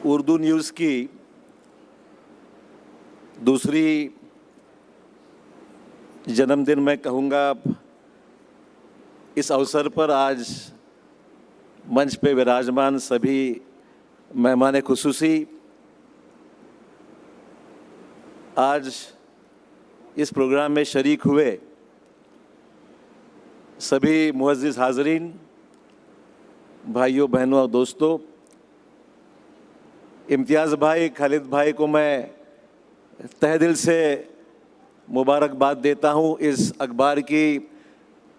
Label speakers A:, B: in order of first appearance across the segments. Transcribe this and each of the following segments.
A: Urdu news की दूसरी जन्मदिन मैं कहूँगा। इस अवसर पर आज मंच पे विराजमान सभी मेहमान खुसूसी आज इस प्रोग्राम में शरीक हुए सभी मुअज़्ज़िज़ हाज़रीन, भाइयों बहनों और दोस्तों, इम्तियाज़ भाई, खालिद भाई को मैं तहे दिल से मुबारकबाद देता हूँ इस अखबार की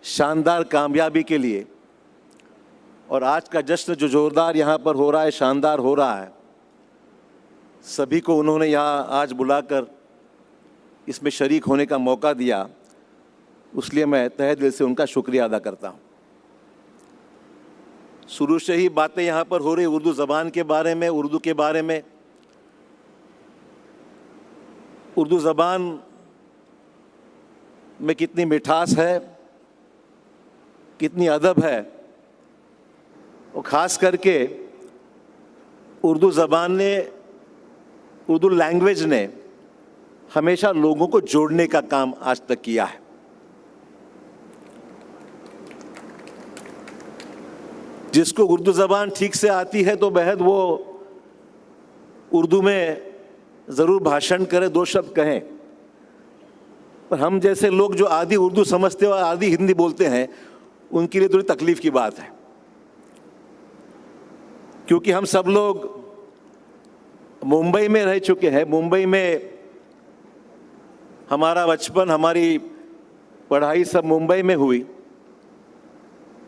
A: शानदार कामयाबी के लिए। और आज का जश्न जो ज़ोरदार यहाँ पर हो रहा है, शानदार हो रहा है, सभी को उन्होंने यहाँ आज बुलाकर इसमें शरीक होने का मौका दिया, उसलिए मैं तहे दिल से उनका शुक्रिया अदा करता हूँ। शुरू से ही बातें यहाँ पर हो रही उर्दू ज़बान के बारे में, उर्दू के बारे में। उर्दू ज़बान में कितनी मिठास है, कितनी अदब है, और ख़ास करके उर्दू ज़बान ने, उर्दू लैंग्वेज ने हमेशा लोगों को जोड़ने का काम आज तक किया है। जिसको उर्दू ज़बान ठीक से आती है तो बेहद वो उर्दू में ज़रूर भाषण करे, दो शब्द कहें। पर हम जैसे लोग जो आधी उर्दू समझते और आधी हिंदी बोलते हैं, उनके लिए थोड़ी तकलीफ़ की बात है, क्योंकि हम सब लोग मुंबई में रह चुके हैं। मुंबई में हमारा बचपन, हमारी पढ़ाई सब मुंबई में हुई,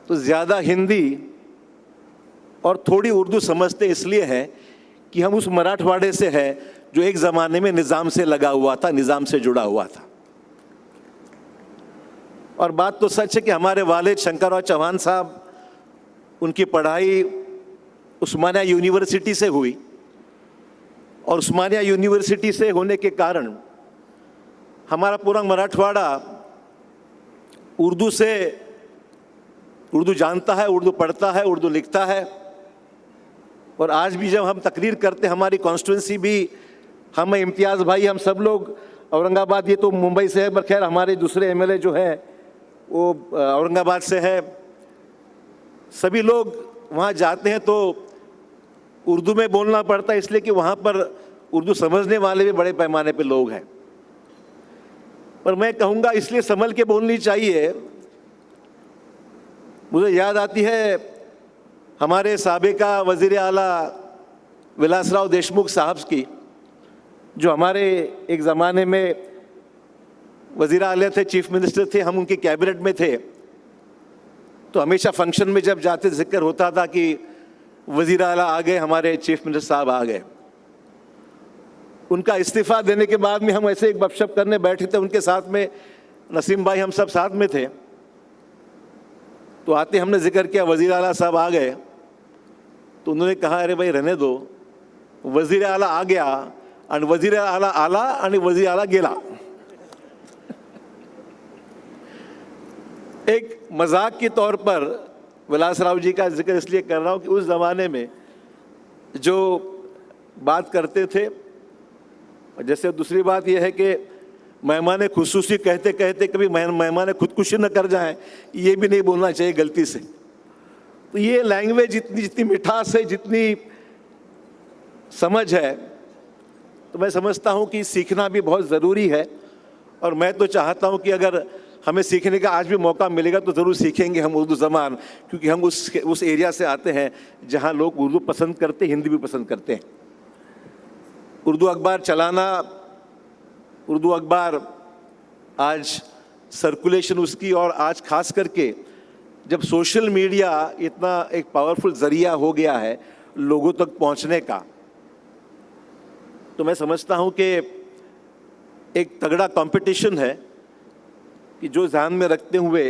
A: तो ज़्यादा हिंदी और थोड़ी उर्दू समझते इसलिए हैं कि हम उस मराठवाड़े से हैं जो एक ज़माने में निज़ाम से लगा हुआ था, निज़ाम से जुड़ा हुआ था। और बात तो सच है कि हमारे वालिद शंकरराव चौहान साहब, उनकी पढ़ाई उस्मानिया यूनिवर्सिटी से हुई, और उस्मानिया यूनिवर्सिटी से होने के कारण हमारा पूरा मराठवाड़ा उर्दू जानता है, उर्दू पढ़ता है, उर्दू लिखता है। और आज भी जब हम तकरीर करते, हमारी कॉन्स्टिट्यूंसी भी, हम इम्तियाज़ भाई, हम सब लोग औरंगाबाद, ये तो मुंबई से है, पर खैर हमारे दूसरे एमएलए जो है वो औरंगाबाद से है। सभी लोग वहाँ जाते हैं तो उर्दू में बोलना पड़ता है, इसलिए कि वहाँ पर उर्दू समझने वाले भी बड़े पैमाने पे लोग हैं। पर मैं कहूँगा इसलिए संभल के बोलनी चाहिए। मुझे याद आती है हमारे साबिका वज़ीर आला विलासराव देशमुख साहब की, जो हमारे एक ज़माने में वज़ीर आला थे, चीफ मिनिस्टर थे, हम उनकी कैबिनेट में थे। तो हमेशा फंक्शन में जब जाते जिक्र होता था कि वज़ीर आला आ गए, हमारे चीफ मिनिस्टर साहब आ गए। उनका इस्तीफ़ा देने के बाद में हम ऐसे एक गपशप करने बैठे थे उनके साथ में, नसीम भाई, हम सब साथ में थे। तो आते हमने जिक्र किया वज़ीर आला साहब आ गए, तो उन्होंने कहा अरे भाई रहने दो, वज़ीर आला आ गया आणि वज़ीर आला आला आणि वज़ीर आला गेला। एक मजाक के तौर पर विलासराव जी का जिक्र इसलिए कर रहा हूँ कि उस ज़माने में जो बात करते थे। जैसे दूसरी बात यह है कि मेहमान खुसूसी कहते कहते कभी मेहमान खुदकुशी न कर जाएं, ये भी नहीं बोलना चाहिए गलती से। तो ये लैंग्वेज जितनी मिठास है, जितनी समझ है, तो मैं समझता हूँ कि सीखना भी बहुत ज़रूरी है। और मैं तो चाहता हूँ कि अगर हमें सीखने का आज भी मौका मिलेगा तो ज़रूर सीखेंगे हम उर्दू ज़बान, क्योंकि हम उस एरिया से आते हैं जहाँ लोग उर्दू पसंद करते, हिंदी भी पसंद करते हैं। उर्दू अखबार चलाना, उर्दू अखबार आज सर्कुलेशन उसकी, और आज ख़ास करके जब सोशल मीडिया इतना एक पावरफुल ज़रिया हो गया है लोगों तक पहुंचने का, तो मैं समझता हूं कि एक तगड़ा कंपटीशन है कि जो ध्यान में रखते हुए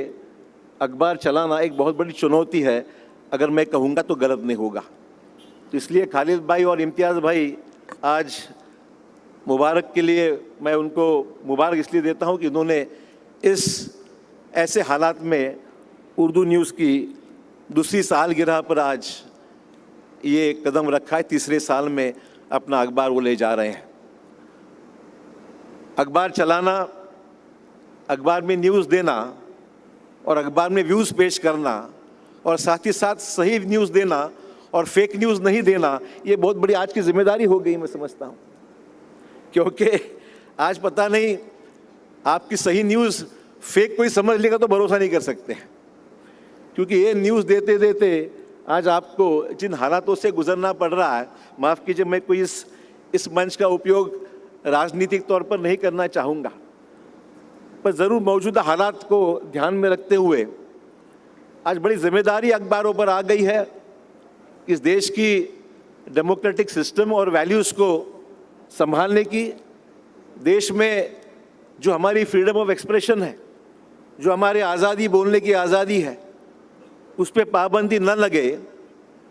A: अखबार चलाना एक बहुत बड़ी चुनौती है, अगर मैं कहूँगा तो गलत नहीं होगा। तो इसलिए खालिद भाई और इम्तियाज़ भाई आज मुबारक के लिए मैं उनको मुबारक इसलिए देता हूं कि उन्होंने इस ऐसे हालात में उर्दू न्यूज़ की दूसरी सालगिरह पर आज ये कदम रखा है, तीसरे साल में अपना अखबार वो ले जा रहे हैं। अखबार चलाना, अखबार में न्यूज़ देना और अखबार में व्यूज़ पेश करना और साथ ही साथ सही न्यूज़ देना और फेक न्यूज़ नहीं देना, ये बहुत बड़ी आज की जिम्मेदारी हो गई, मैं समझता हूँ। क्योंकि आज पता नहीं आपकी सही न्यूज़ फेक कोई समझ लेगा तो भरोसा नहीं कर सकते हैं, क्योंकि ये न्यूज़ देते देते आज आपको जिन हालातों से गुजरना पड़ रहा है, माफ़ कीजिए मैं कोई इस मंच का उपयोग राजनीतिक तौर पर नहीं करना चाहूँगा, पर ज़रूर मौजूदा हालात को ध्यान में रखते हुए आज बड़ी जिम्मेदारी अखबारों पर आ गई है। इस देश की डेमोक्रेटिक सिस्टम और वैल्यूज़ को संभालने की, देश में जो हमारी फ्रीडम ऑफ एक्सप्रेशन है, जो हमारे आज़ादी बोलने की आज़ादी है, उस पर पाबंदी न लगे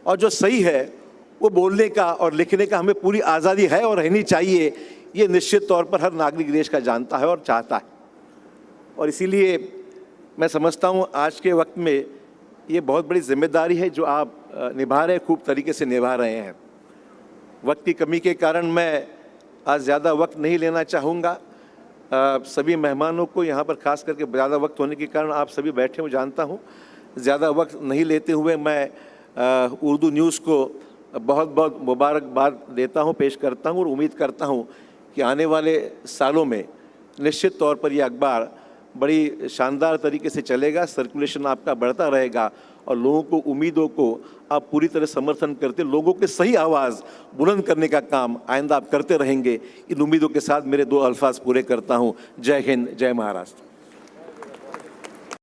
A: और जो सही है वो बोलने का और लिखने का हमें पूरी आज़ादी है और रहनी चाहिए, ये निश्चित तौर पर हर नागरिक देश का जानता है और चाहता है। और इसीलिए मैं समझता हूँ आज के वक्त में ये बहुत बड़ी जिम्मेदारी है जो आप निभा रहे हैं, खूब तरीके से निभा रहे हैं। वक्त की कमी के कारण मैं आज ज़्यादा वक्त नहीं लेना चाहूँगा। सभी मेहमानों को यहाँ पर खास करके ज़्यादा वक्त होने के कारण आप सभी बैठे हो, जानता हूँ। ज़्यादा वक्त नहीं लेते हुए मैं उर्दू न्यूज़ को बहुत बहुत मुबारकबाद देता हूँ, पेश करता हूँ और उम्मीद करता हूँ कि आने वाले सालों में निश्चित तौर पर यह अखबार बड़ी शानदार तरीके से चलेगा, सर्कुलेशन आपका बढ़ता रहेगा और लोगों को उम्मीदों को आप पूरी तरह समर्थन करते, लोगों के सही आवाज़ बुलंद करने का काम आइंदा आप करते रहेंगे। इन उम्मीदों के साथ मेरे 2 अल्फाज पूरे करता हूँ। जय हिंद, जय महाराष्ट्र।